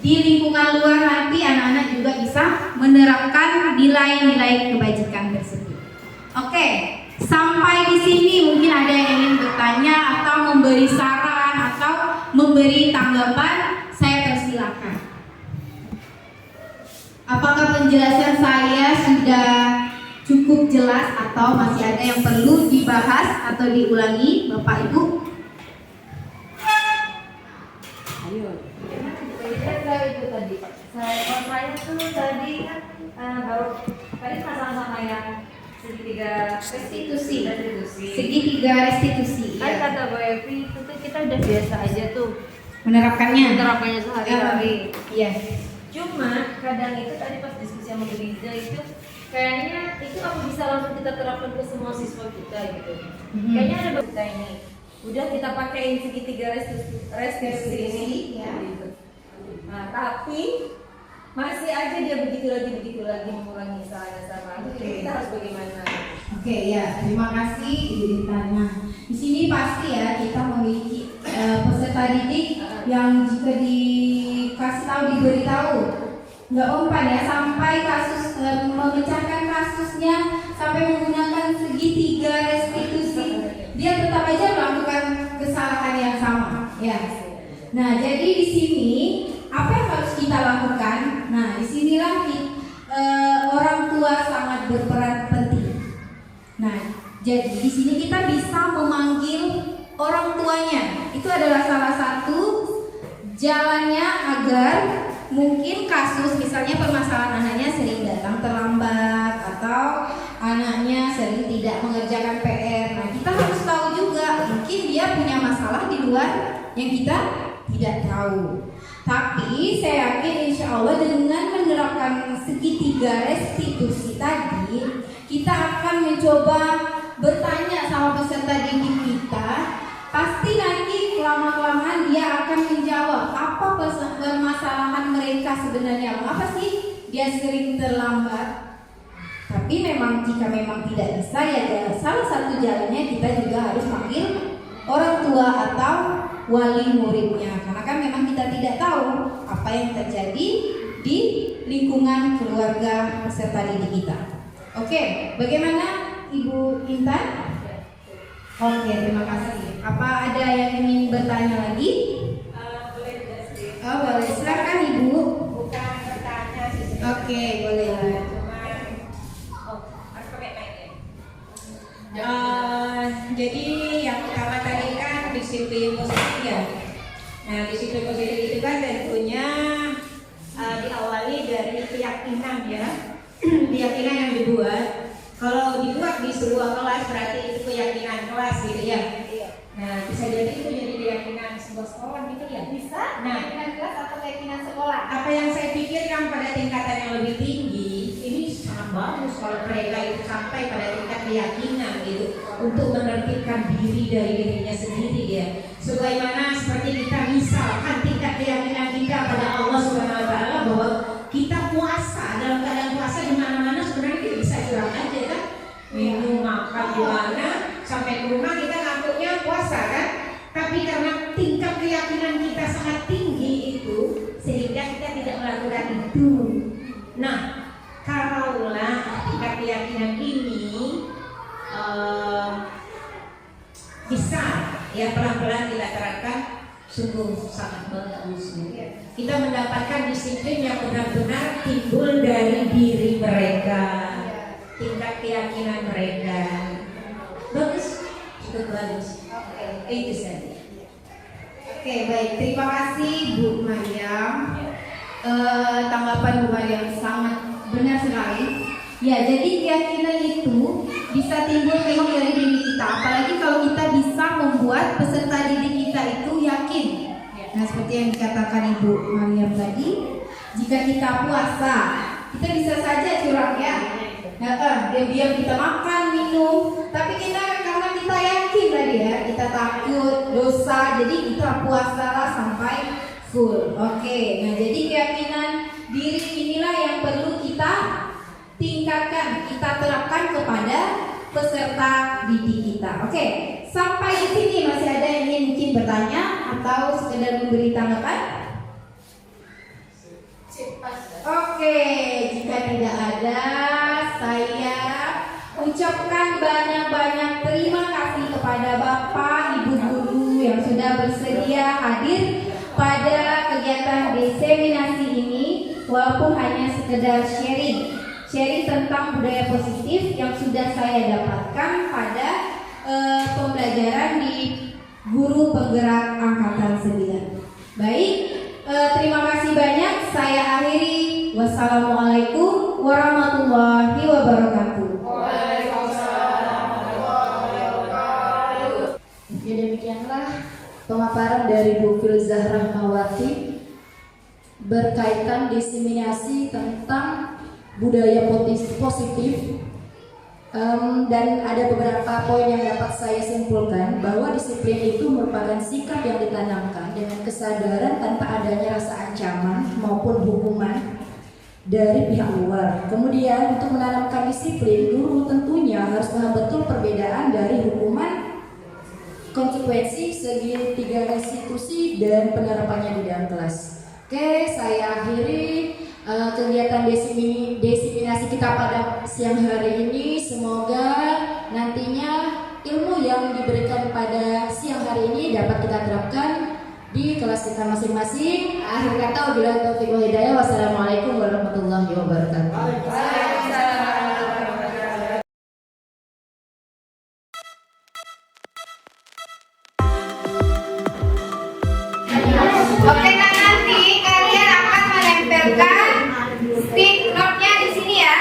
Di lingkungan luar nanti anak-anak juga bisa menerapkan nilai-nilai kebajikan tersebut. Oke, sampai di sini mungkin ada yang ingin bertanya atau memberi saran atau memberi tanggapan, saya persilakan. Apakah penjelasan saya sudah cukup jelas atau masih ada yang perlu dibahas atau diulangi, Bapak Ibu? Ayo. Itu tadi. Saya tuh tadi kan baru tadi masalah sama yang segitiga restitusi. Segitiga restitusi. Kan kata Bu Evi itu tuh kita udah biasa aja tuh Menerapkannya sehari-hari. Iya. Cuma kadang itu tadi pas diskusi sama Bu Liza itu kayaknya itu apa bisa langsung kita terapkan ke semua siswa kita gitu. Kayaknya ada kita ini udah kita pakai segitiga restitusi ini ya. Gitu. Nah, tapi masih aja dia begitu lagi mengurangi kesalahan sama. Kita harus bagaimana? Oke, ya, terima kasih Ibu ditanya. Di sini pasti ya kita memiliki peserta didik yang jika dikasih tahu, diberitahu, nggak umpan ya, sampai kasus memecahkan kasusnya sampai menggunakan segitiga restitusi, dia tetap aja melakukan kesalahan yang sama, ya. Nah, jadi di sini apa yang harus kita lakukan? Nah, disinilah orang tua sangat berperan penting. Nah, jadi di sini kita bisa memanggil orang tuanya. Itu adalah salah satu jalannya agar mungkin kasus misalnya permasalahan anaknya sering datang terlambat atau anaknya sering tidak mengerjakan PR. Nah, kita harus tahu juga mungkin dia punya masalah di luar yang kita tidak tahu. Tapi saya yakin insya Allah dengan menerapkan segitiga restitusi tadi, kita akan mencoba bertanya sama peserta didik kita. Pasti nanti lama-kelamaan dia akan menjawab apa permasalahan mereka sebenarnya. Apa sih dia sering terlambat? Tapi memang jika memang tidak bisa ya salah satu jalannya kita juga harus panggil orang tua atau wali muridnya, karena kan memang kita tidak tahu apa yang terjadi di lingkungan keluarga peserta didik kita. Oke, bagaimana Ibu Intan? Oke, terima kasih. Apa ada yang ingin bertanya lagi? Boleh juga sih. Oh, boleh. Silakan Ibu. Bukan bertanya sih. Oke, boleh. Harus pakai mic Jadi yang pertama tadi kan disiplin positif ya. Nah, disiplin positif itu kan tentunya diawali dari keyakinan ya. Keyakinan yang dibuat. Kalau dibuat di sebuah kelas berarti itu keyakinan kelas gitu ya. Nah, bisa jadi itu jadi keyakinan sebuah sekolah gitu ya. Bisa Nah, keyakinan kelas atau keyakinan sekolah. apa yang saya pikirkan pada tingkatan yang lebih tinggi ini sangat bagus kalau mereka itu sampai pada tingkat keyakinan gitu untuk menertibkan diri dari dirinya sendiri ya. Sebagaimana seperti kita misalkan tingkat keyakinan kita pada Allah Subhanahu Wa Taala bahwa kita puasa dalam keadaan puasa di mana-mana sebenarnya kita bisa curang aja kan, minum makan di mana sampai ke rumah kita ngakuknya puasa kan. Tapi karena tingkat keyakinan kita sangat tinggi itu sehingga kita tidak melakukan itu. Nah, kalaulah tingkat keyakinan ini bisa ya pelan-pelan kita terapkan, sungguh sangat bagus. Kita mendapatkan disiplin yang benar-benar timbul dari diri mereka, tingkat keyakinan mereka. Bagus, cukup bagus. Itu saja. Oke, baik. Terima kasih Bu Mariam. Tanggapan Bu Mariam sangat benar sekali. Ya, jadi keyakinan itu bisa timbul memang dari diri kita. Apalagi kalau kita bisa membuat peserta didik kita itu yakin. Nah, seperti yang dikatakan Ibu Mariam tadi, jika kita puasa, kita bisa saja curang ya. Diam-diam kita makan, minum, tapi kita karena kita yakin tadi ya, kita takut dosa, jadi kita puasalah sampai full. Oke, nah jadi keyakinan diri inilah yang perlu kita tingkatkan, kita terapkan kepada peserta didik kita. Oke, sampai di sini masih ada yang ingin mungkin bertanya atau sekedar memberi tanggapan? Oke, jika tidak ada, saya ucapkan banyak-banyak terima kasih kepada Bapak, Ibu guru yang sudah bersedia hadir pada kegiatan diseminasi ini, walaupun hanya sekedar sharing tentang budaya positif yang sudah saya dapatkan pada pembelajaran di Guru Penggerak Angkatan 9. Baik, terima kasih banyak. Saya akhiri. Wassalamualaikum warahmatullahi wabarakatuh. Ya, demikianlah pemaparan dari Bu Filzah Rahmawati berkaitan diseminasi tentang budaya positif. Dan ada beberapa poin yang dapat saya simpulkan bahwa disiplin itu merupakan sikap yang ditanamkan dengan kesadaran tanpa adanya rasa ancaman maupun hukuman dari pihak luar. Kemudian untuk menanamkan disiplin, guru tentunya harus paham betul perbedaan dari hukuman, konsekuensi, segitiga restitusi, dan penerapannya di dalam kelas. Oke, saya akhiri kegiatan diseminasi kita pada siang hari ini. Semoga nantinya ilmu yang diberikan pada siang hari ini dapat kita terapkan di kelas kita masing-masing. Akhir kata, wabillahi taufiq wal hidayah. Wassalamualaikum warahmatullahi wabarakatuh. Oke, nah nanti kalian akan menempelkan stick note-nya di sini ya.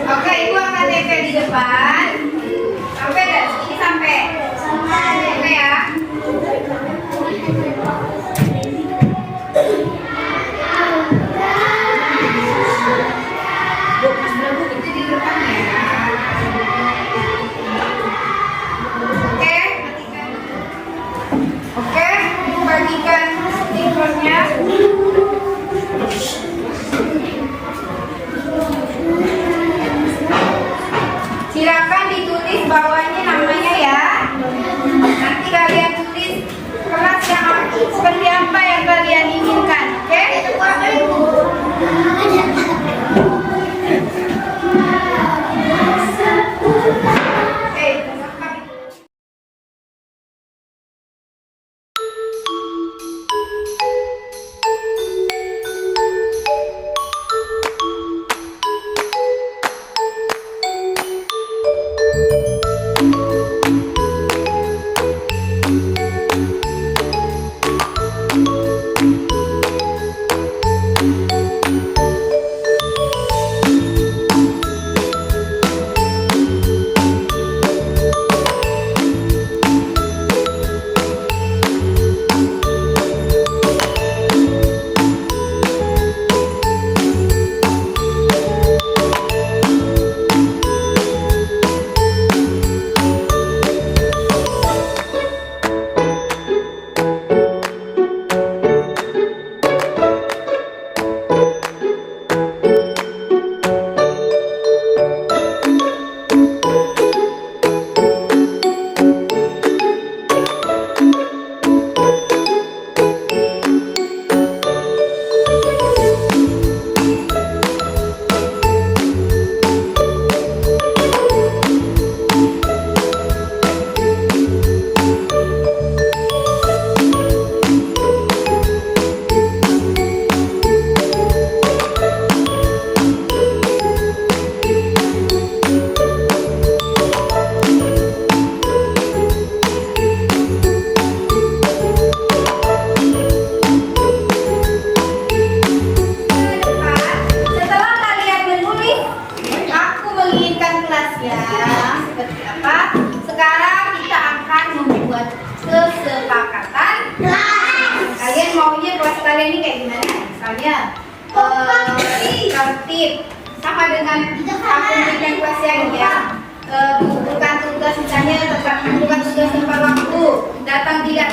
Oke, Ibu akan tempel di depan. Sampai dan ini sampai. Oke ya. Itu di depan ya. Oke, matikan. Oke, bagikan stikernya. Silakan ditulis bawahnya namanya ya. Nanti kalian tulis kelas yang seperti apa yang kalian inginkan. Oke? ya seperti apa. Sekarang kita akan membuat kesepakatan. Kalian maunya kelas kalian ini kayak gimana? Misalnya tertib sama dengan aku berikan kelas yang mengumpulkan tugas, misalnya tetap mengumpulkan tugas tepat waktu, datang tidak